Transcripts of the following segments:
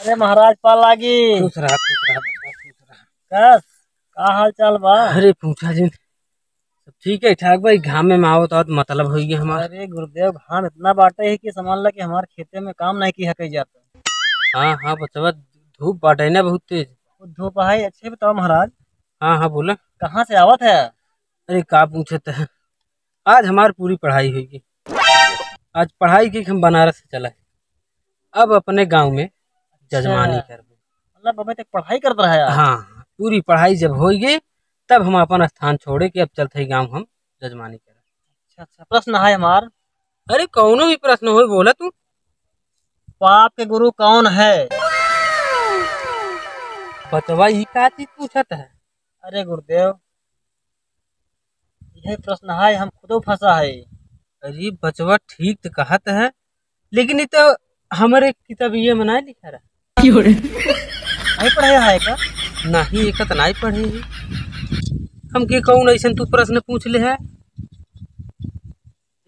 अरे महाराज पाल लागी। खुश रहा बेटा, खुश रहा। कस का हाल चाल बा? अरे पूछा जी, सब ठीक है ठाक भाई। घाम में आवत आवत मतलब हो गया हमारा। अरे गुरुदेव घाम इतना बाटे है कि समझ ला कि हमारे खेते में काम नहीं किया कही जाता। हाँ हाँ बचवा, धूप बाटे ना बहुत तेज। धूप है। अच्छे बताओ महाराज, हाँ हाँ बोला। कहाँ से आवत है? अरे का पूछते हैं, आज हमारी पूरी पढ़ाई हुई। आज पढ़ाई की हम बनारस से चला है, अब अपने गांव में जजमानी कर। मतलब अभी तक पढ़ाई करता रहा है? हाँ, पूरी पढ़ाई जब हो गई तब हम अपन स्थान छोड़े कि अब चलते ही गांव हम जजमानी करें। अच्छा अच्छा, प्रश्न है हमार। अरे कौनो भी प्रश्न हो बोला तू। पाप के गुरु कौन है? बचवा ये का चीज पूछत है? अरे गुरुदेव यही प्रश्न है, हम खुद फंसा है। अरे बचवा ठीक तो कहत है, लेकिन ये तो हमारे किताबिये में नहीं लिखा रहा। नहीं पढ़े है का? नहीं एक तो नहीं पढ़े है। हम के कौन ऐसा तू प्रश्न पूछ ले है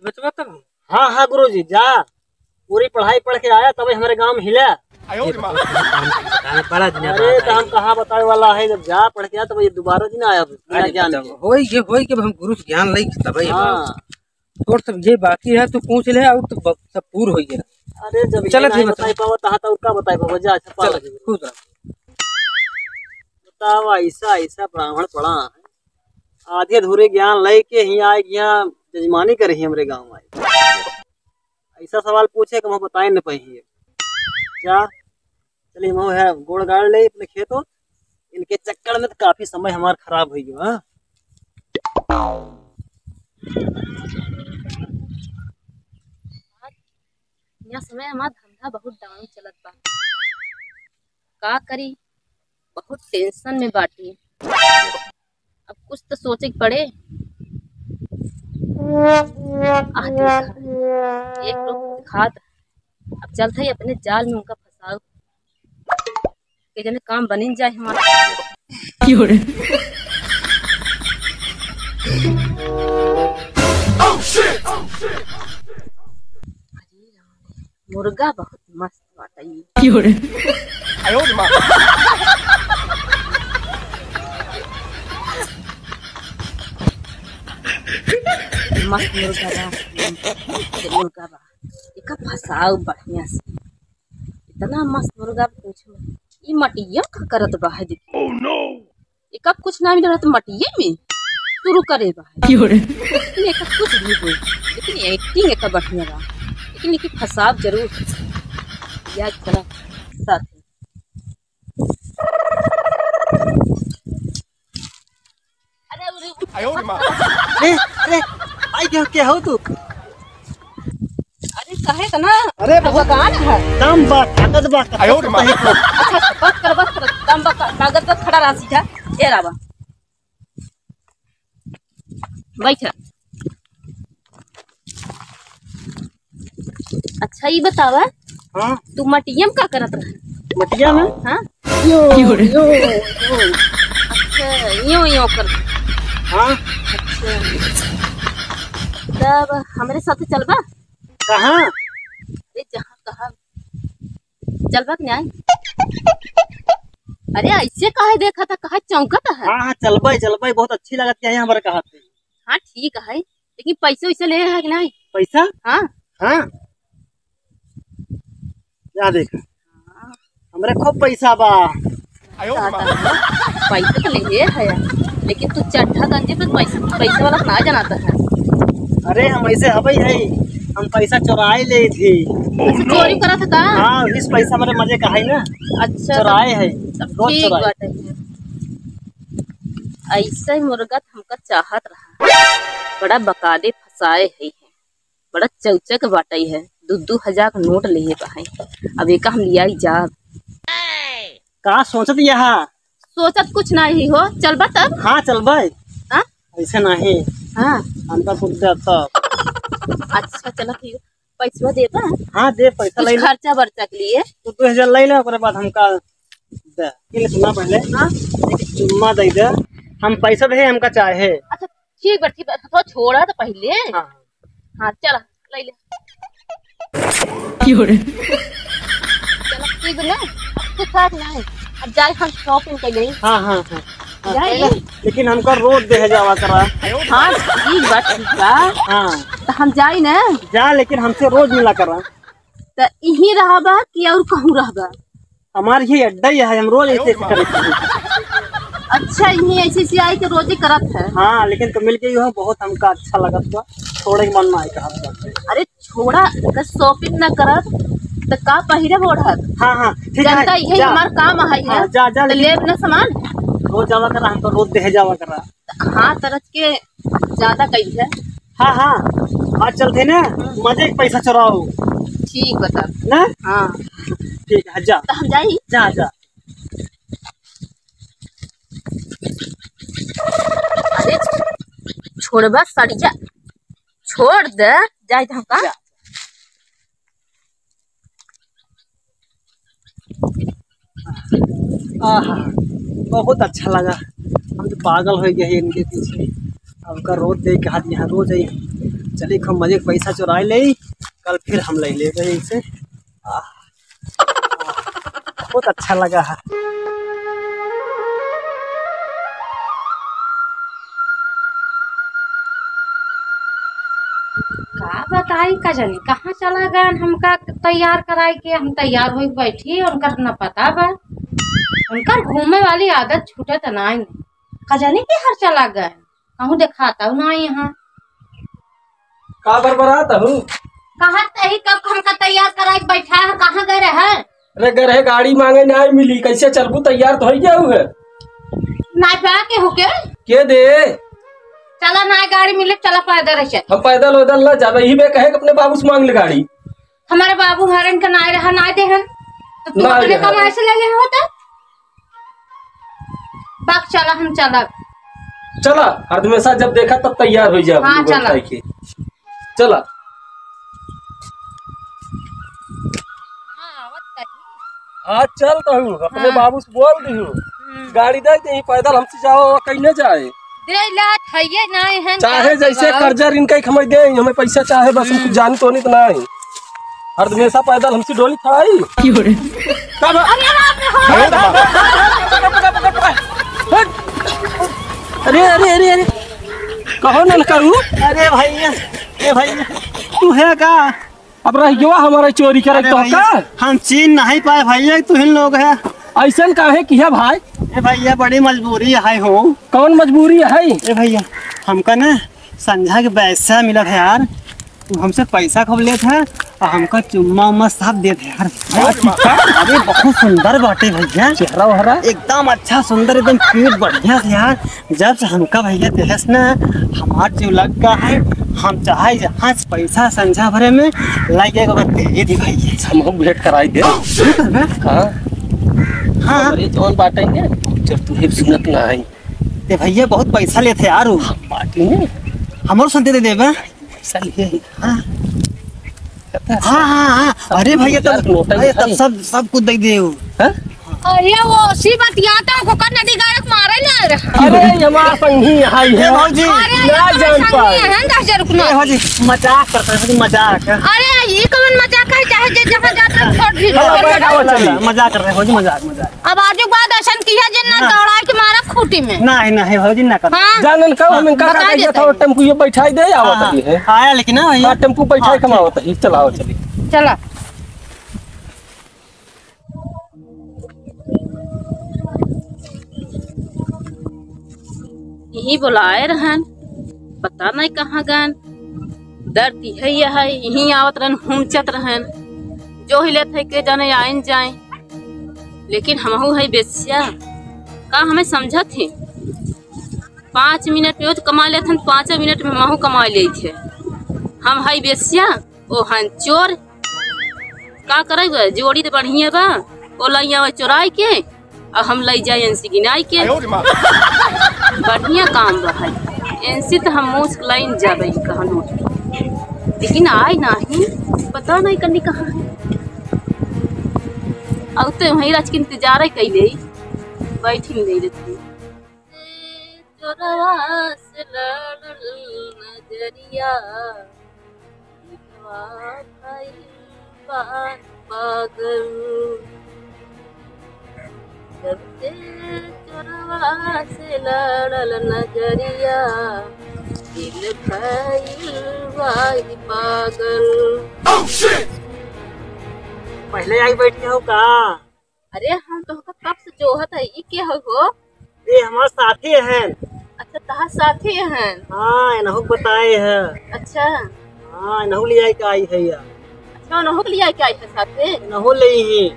बचवा तब? हाँ हाँ गुरु जी, जा पूरी पढ़ाई पढ़ के आया तभी हमारे गांव में हिला। बड़ा दिन अरे तो हम कहाँ बताने वाला है, जब जा पढ़ के आया तब ये दोबारा दिन आया बिना ज्ञान के। होई के हम गुरु से ज्ञान लई तब हाँ। और सब ये बाकी है तो पूछ ले और तो सब पूर्ण हो गया। अरे जब चलो ये नहीं बताई पावा तहाँ तो का बताई पावा। जा अच्छा पाल लगे खुद बताओ। ऐसा ऐसा ब्राह्मण पढ़ा है, आधे अधूरे ज्ञान लय के ही आए यहाँ जजमानी करे ही हमारे गाँव में। ऐसा सवाल पूछे कि हम बताए न पाई। जा चलिए वो है गोड़ गाड़ ले अपने खेतों, इनके चक्कर में तो काफी समय हमारा खराब हो गया। यह समय हमारा धंधा बहुत डाउन चलत बा। का करी, बहुत टेंशन में बाटी। अब कुछ तो सोचे के पड़े। एक लोग खाद, अब चलते ही अपने जाल में उनका फंसाओ कि जने काम बन जाए हमारा। मुर्गा बहुत मस्त बाटा। मस्त मुर्गा बा, एक फसाओ बढ़िया से। इतना मस्त मुर्गा पूछो, ये मटिया का करत बा है। एक कुछ ना मिल रहा तो मटिये में शुरू करे बा है। लेकिन एक कुछ भी हो, लेकिन एक्टिंग एक बढ़िया बा, लेकिन एक फसाव जरूर याद करा साथ। अरे अरे आई क्या हो तू? अरे कहे का ना, अरे भगवान है दम बा ताकत बा। अच्छा बस कर दम बा कागज पर खड़ा राशि था। ए रावा बैठ। अच्छा ये बतावा, हाँ तू मटिया में का करत रहा? मटिया में? हाँ यो अच्छा यो कर। हाँ अच्छा तब हमारे साथ चलबा? कहाँ? अरे जहाँ कहा चलबा कि नहीं? अरे ऐसे काहे देखा था, कहा चौंकत है? हाँ हाँ चलबाई बहुत अच्छी लगती है हमारे कहा। हाँ ठीक है, लेकिन पैसे वैसे ले है कि नहीं? पैसा? हाँ हाँ क्या देखा, हमारे खूब पैसा बा। पैसा तो ले है, लेकिन तू चट्टा गंजे पे पैसे वाला ना जनाता है। अरे हम ऐसे हवाई है, हम पैसा चुराए ले थी। चोरी करा था का? हाँ इस पैसा मेरे मजे का है ना। अच्छा चुराए है, ठीक बात है। ऐसा ही मुर्गा हमका चाहत रहा, बड़ा बकादे फसाए है, बड़ा चौचक बाटाई है। 2,000 का नोट लिए बहाई। अब एक हम लिया जा। कहा सोचत यहाँ? सोचत कुछ नहीं हो, चलबा तब? हाँ चलबाई। हाँ ऐसे नहीं, हाँ अंदर कुछ तब। अच्छा चलो ठीक, पैसा देता है? हाँ दे पैसा ले। खर्चा बर्चा के लिए तो 2,000 ले ले, उसके बाद हमका दे सुना पहले। हाँ चुम्मा दे दे, हम पैसा दे हमका चाहे। अच्छा ठीक है, ठीक है तो छोड़ा तो पहले। हाँ हाँ चला ले ले। चलो ठीक है ना। पूछा नहीं। अब जाए हम शॉपिंग के लिए। हाँ हाँ हाँ जाए। लेकिन हमका रोज दे जावा करा। हाँ ठीक बा ठीक बा। हाँ तो हम जाई ना। जा, लेकिन हमसे रोज मिला करा। तो यहीं रहबा कि और कहूँ रहबा? हमार ये अड्डा ही है, हम रोज ऐसे ऐसे करते हैं। अच्छा यहीं ऐसे ऐसे आई के रोजे करत है। हाँ लेकिन तो मिल गई हो, बहुत हमका अच्छा लगत बा। थोड़े ही मन में आई कहा। अरे छोड़ा, अगर शॉपिंग न करत तो का पहिरे ओढ़त? हाँ हाँ ठीक है। जनता यही जा। हमार काम है। हाँ, जा जा, तो ले अपना सामान। रोज जावा करा, हमको रोज दे जावा करा। हाँ तरस के ज्यादा कही है। हाँ हाँ आज चलते ना, मजे के पैसा चुराओ ठीक बता ना। हाँ ठीक है जा। तो हम जाई। जा जा। अरे छोड़बा सड़िया, छोड़ दे जाए तो हमका। आहा बहुत अच्छा लगा। हम तो पागल हो गए इनके पीछे। हमका रोज दे के हाथ यहाँ रोज आई। चलिए खूब मजे के पैसा चुरा ले, कल फिर हम ले गए इसे। बहुत अच्छा लगा है। का बताई का जानी कहाँ चला गया। हमका तैयार कराई के हम तैयार हो बैठी, उनका न पता बा। उनका घूमे वाली आदत छूटे तो नहीं का जानी के हर चला गया। कहूँ दिखाता हूँ ना यहाँ का बरबरात हूँ। कहा तही कब हमका तैयार कराई बैठा है, कहाँ गए रहे? अरे गरे गाड़ी मांगे नहीं मिली, कैसे चलबू? तैयार तो हो गया हुए ना के होके के दे। चला ना गाड़ी मिले, चला पैदल रहे। हम पैदल वैदल ना जाबे, ही बे कहे अपने बाबू से मांग ले गाड़ी। हमारे बाबू हरन का नाय रहा ना दे हन तो तू ना अपने दे हन। कमाई से ले ले होता। बाक चला हम चला। चला हरदमेशा जब देखा तब तैयार हो जा। हाँ, चला। चला हाँ चल तो हूँ अपने हाँ। बाबू से बोल दी हूँ गाड़ी दे दे, पैदल हमसे जाओ कहीं जाए। दे लात है ये नहीं है चाहे जैसे कर्जा इनका ही हमें दे, हमें पैसा चाहे बस हमको जान तो नहीं तो नहीं। हरदमेशा पैदल हमसे डोली खड़ाई। अरे अरे अरे अरे कहो न करूँ। अरे भैया, ए भैया तू है का? अब रहियो हमारा चोरी करे अरे तो भैया, का हम चीन नहीं पाए भैया, तू इन लोग है। ऐसा काहे किया भाई? ए भैया बड़ी मजबूरी है हो। कौन मजबूरी है? ए भैया हमका ना संझा के पैसा मिला था यार, तू हमसे पैसा खूब ले था और हमका चुम्मा उम्मा सब दे थे यार। अरे बहुत सुंदर बाटे भैया, चेहरा वहरा एकदम अच्छा सुंदर, एकदम क्यूट बढ़िया से यार। जब से हमका भैया देहस ना, हमार जो लग का है, हम चाहे जहाँ से पैसा संझा भरे में लाइक दे दी भैया। हम भेंट कराई दे। हाँ हाँ अरे जौन बाटेंगे जब तुझे सुनत ना आई। ते भैया बहुत पैसा लेते यार, बाटेंगे हमारे सुनते दे देबा। पैसा लिए। हाँ हाँ हाँ अरे भैया तब सब कुछ दे दे। अरे वो सी बतियाता को कर नदी गाड़क मारे ना रहा। अरे हमारा संगी आई है भौजी, ना जान पाए। है 10,000 रुपया। ए भौजी मजाक करते हैं, मजाक। अरे ये कौन मजाक है? चाहे जे जहाँ जाता है छोड़ दी। मजाक कर रहे हैं भौजी, मजाक मजाक। अब आजू बाद ऐसा किया जिन्ना दौड़ा के मारा खूटी में। नहीं नहीं भौजी ना कर। हाँ जानन का हम इनका बता का देते था टेम्पू ये बैठाई दे आवत ही है। आया लेकिन ना भैया, हां टेम्पू बैठाई कमावत ही। चलाओ चली चला। यही बुलाए रहन, पता नहीं कहाँ गन। दर्द यही है, यही आवत रहन, हुमचत रहन। जो ही लेते के जाने आइन जाए, लेकिन हमहू है बेस्या का हमें समझा थे। 5 मिनट में कमा लेते, 5 मिनट में हमहू कमा ले थे। हम है बेस्या, ओ हन चोर। का करे जोड़ी तो बढ़िया बा, ओ लैया चोराई के और हम ले जाए एनसी गिनाई के। बढ़िया काम बा है एनसी, तो हम मुँह लाइन जाबे कहा नोट, लेकिन आए नहीं, पता नहीं कनी कहाँ है। अब तो वही राज के इंतजार है कैले बैठी नहीं रहती। चोरवा से लड़ल नजरिया, पागल जब से चोरवा से लड़ल नजरिया दिल भइल बाई पागल। पहले आई बैठी हो का? अरे हम तो कब से जोहत है, ये क्या हो? ये हमारे साथी हैं। अच्छा तहां साथी हैं? हाँ इन्हों बताए है। अच्छा हाँ इन्हों ले आई का आई है या। अच्छा उन्हों के लिए आई क्या है साथे? इन्हों ले ही।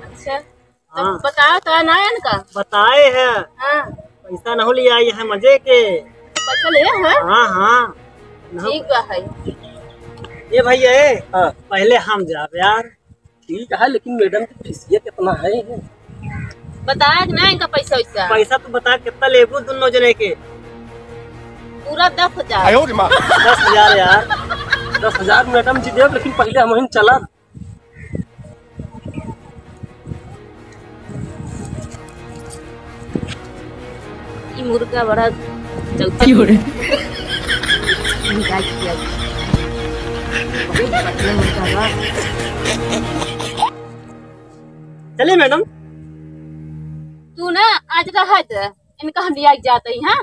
अच्छा तो हाँ बताओ तो ना इनका। बताए है। हाँ पैसा नहीं ले आई है मजे के। पैसा ले है? हाँ हाँ ठीक बा है। ये भैया हाँ पहले हम जाब यार। ठीक है, लेकिन मैडम की फीसियत कितना है? बताया कि ना इनका पैसा वैसा? पैसा तो बता कितना लेबू दोनों जने के? पूरा 10,000। 10,000 यार। 10,000 मैडम जी देव, लेकिन पहले हम चला। ये मुर्गा बड़ा चौथा चलिए मैडम। तू ना आज रहा था इनका हम लिया जाते ही। हाँ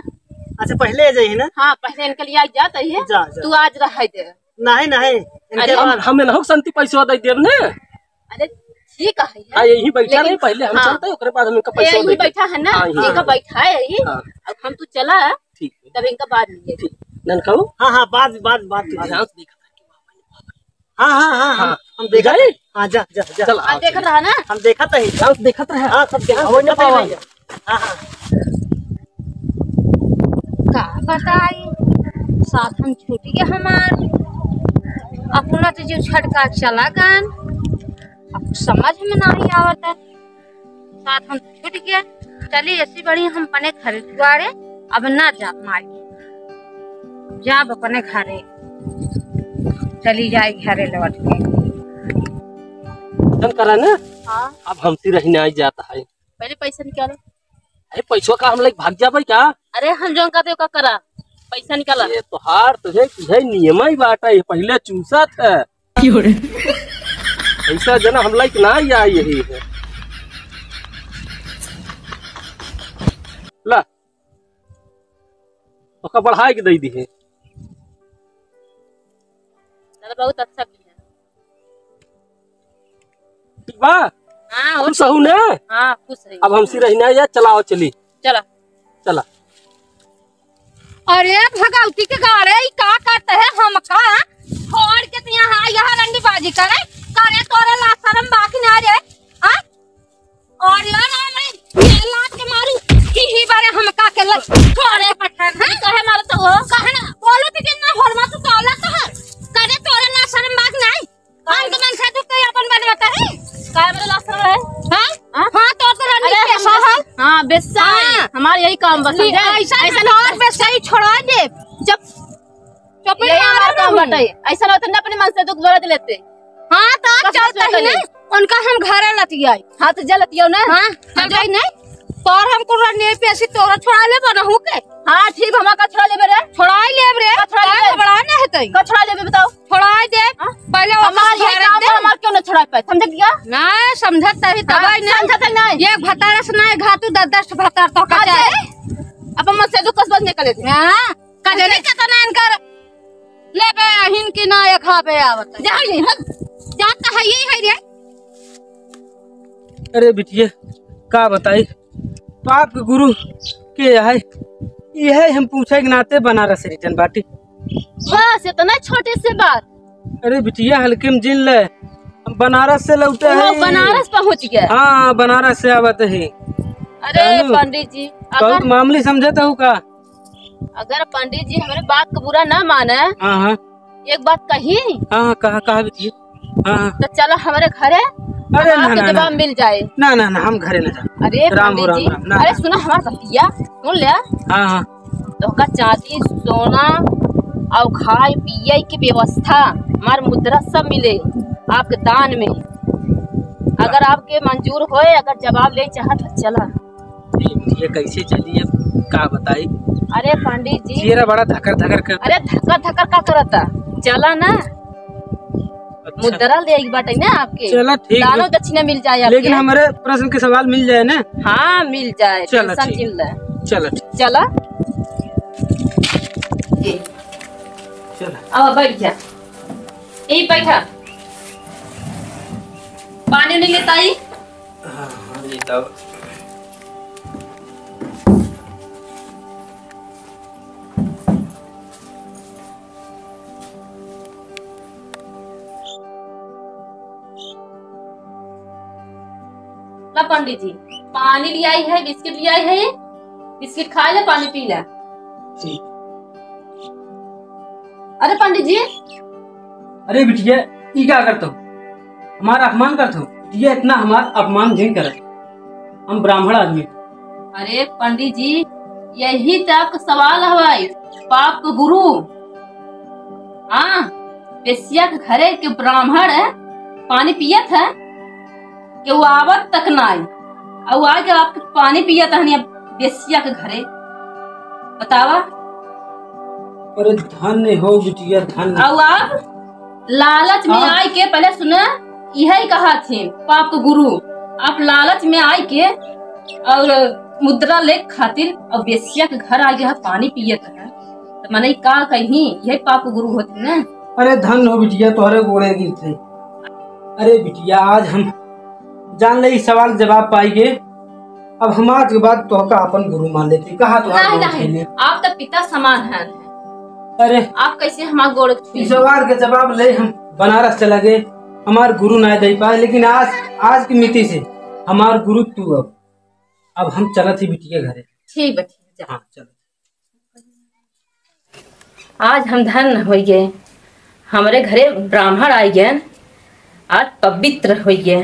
अच्छा पहले जाइए ना। हाँ पहले इनके लिए जाते ही। जा, जा। तू आज रहा थे। नहीं नहीं इनके अरे बाद हम इन्हों शांति पैसा दे देव ने। अरे ठीक है हाँ यही बैठा लेकिन- नहीं, पहले हम हाँ। चलते ओकरे बाद हम इनका पैसा यही दे बैठा है ना, हाँ, यही। इनका बैठा है यही। हाँ। अब हम तू चला ठीक है, तब इनका बाद लिए। ठीक नन कहू। हाँ हाँ बाद बाद बाद ध्यान से देखा हाँ हाँ हाँ हाँ हाँ। हम देखा जाए? हाँ जा जा जा चल आप देख रहा ना। हम देखा तो ही। ध्यान से देखा था। हाँ सब देखा आवो ना देखा तो ही पावा। भैया। हाँ हाँ का बताई साथ हम छूट गए हमार अपना तो जो छटका चला गन। अब समझ में नहीं आवत है। साथ हम छूट गए। चली ऐसी बड़ी हम अपने घर द्वारे अब ना जा मारी जाब अपने घरे चली जाए घरे लौट के। जन करा ना। हाँ अब हमसे रहने आ जाता है। पहले पैसा निकालो। अरे पैसों का हम लोग भाग जाबे क्या? अरे हम जो कहते का करा पैसा निकाला। ये तो हार तुझे तुझे नियम ही बाटा है, पहले चूसा था। ऐसा जना हम लोग ना या यही है। ला ओका बढ़ाए के दे दी है। दादा बहुत अच्छा भी है। ठीक बा हाँ हम सहू ने। हाँ खुश रही। अब हमसे रहना या चलाओ चली चला चला। अरे भगवती के गाड़े ई का करते है हम का छोड़ के तो यहाँ रंडीबाजी करे करे तोरे ला शर्म बाकी ना रे। हां और या ना मैं ये लात के मारू ही बारे हम का के छोड़े पठान है कहे मारो तो हो कहे ना बोलो तो जितना होरमा तो तोला तो है करे तोरे ला शर्म बाकी नहीं। हम तो मन से तो कोई अपन बने बता है काय मेरा लास्ट है। हां हां तो रंडी पैसा है। हाँ बेसा हाँ। हमारा यही काम बस समझे? ऐसा और पे सही छोड़ा दे जब चुप यही हमारा काम बटे। ऐसा होता ना अपने मन से दुख भरत लेते। हाँ तो कसम चलता से ही नहीं उनका हम घरे लतियाई। हाँ तो जलतियो ना। हाँ हम जाई नहीं तोर हमको रंडी पैसे तोरा छोड़ा ले बनहु के। हाँ ठीक हमारा का छोड़ा ले रे। छोड़ाई ले रे छोड़ा ले। बड़ा ना है तई का छोड़ा ले बताओ। छोड़ाई दे पहले हमारा यही काम है, हमारा क्यों ना छोड़ा पे समझ गया? ना समझत ही तबाई नहीं समझत नहीं। ये भतारस ना घातू 10 भतार तो का जाए अब मन से दुख कसबत निकले थे। हां कजने केतना इनकर ले बे हिन की ना एक खाबे आवत जाई जाता है यही है रे। अरे बिटिया का बताई बाप के गुरु के है ये हम पूछे के नाते बनारस रिटर्न बाटी। बस इतना छोटे से बात। अरे बिटिया हल्के में जिन ले हम बनारस से लौटे वो हैं। बनारस पहुंच गया। हाँ बनारस से आवत है। अरे जानू। पंडित जी बहुत मामूली समझता हूँ का। अगर पंडित जी हमारे बात को बुरा ना माने हाँ हाँ एक बात कही हाँ कहा बिटिया। हाँ तो चलो हमारे घरे अरे ना आपको ना जवाब ना मिल जाए। ना ना ना हम घरे ना जा। अरे राम हो, पंडित जी राम, राम, ना, अरे ना। सुना हमारा भतीया सुन लिया हाँ हाँ तो का चांदी सोना और खाए पिए की व्यवस्था हमार मुद्रा सब मिले आपके दान में। अगर आपके मंजूर होए अगर जवाब ले चाहत तो चला। ये कैसे चली अब का बताई। अरे पंडित जी चेहरा बड़ा धकर धकर कर। अरे धक्का धक्का का करता चला ना। मुद्रा ले एक बाटे ना आपके। चलो ठीक है। दानो दक्षिणा मिल जाए आपके। लेकिन हमारे प्रश्न के सवाल मिल जाए ना। हाँ मिल जाए। चलो टेंशन ठीक। जिन ले। चलो ठीक। चला चलो अब बैठ जा। यही बैठा। पानी नहीं लेता ही। हाँ लेता हूँ। ला पंडित जी पानी ले आई है, बिस्किट ले आई है। बिस्किट खा ले, पानी पी ले। ठीक। अरे पंडित जी। अरे बिटिया ये क्या करते हो? हमारा अपमान करते हो? बिटिया इतना हमारा अपमान नहीं करे। हम ब्राह्मण आदमी। अरे पंडित जी यही तो आपका सवाल हवाई। पाप को गुरु। हाँ बेसिया के घरे के ब्राह्मण है पानी पियत है कि वो आवत तक ना आई और आके आपके पानी पियत है बेसिया के घरे। बतावा। अरे धन्य हो बिटिया धन्य। और आप लालच में आई के पहले सुना यही कहा थी पाप को गुरु। आप लालच में आई के और मुद्रा ले खातिर और बेसिया के घर आ गया पानी पियत है तो मैंने का कहीं यही पाप को गुरु होते ना। अरे धन्य हो बिटिया तोहरे गोड़े गिरते। अरे बिटिया आज हम जान ले सवाल जवाब पाएंगे। अब हम आज के बाद तो का अपन गुरु मान लेते। कहा तो नहीं आप तो पिता समान हैं। अरे आप कैसे हमारे गोड़ इस सवाल के जवाब ले हम बनारस चला गए। हमारे गुरु ना दे पाए लेकिन आज की मिति से हमारे गुरु तू। अब हम चला थी बिटिया घरे। ठीक है हाँ चलो। आज हम धन हो गए। हमारे घरे ब्राह्मण आ गए। आज पवित्र हो गए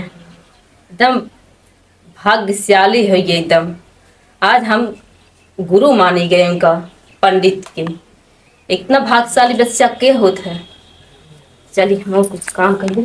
एकदम भाग्यशाली हो गए एकदम। आज हम गुरु माने गए उनका पंडित के। इतना भाग्यशाली बच्चा के होता है। चलिए हम कुछ काम करें।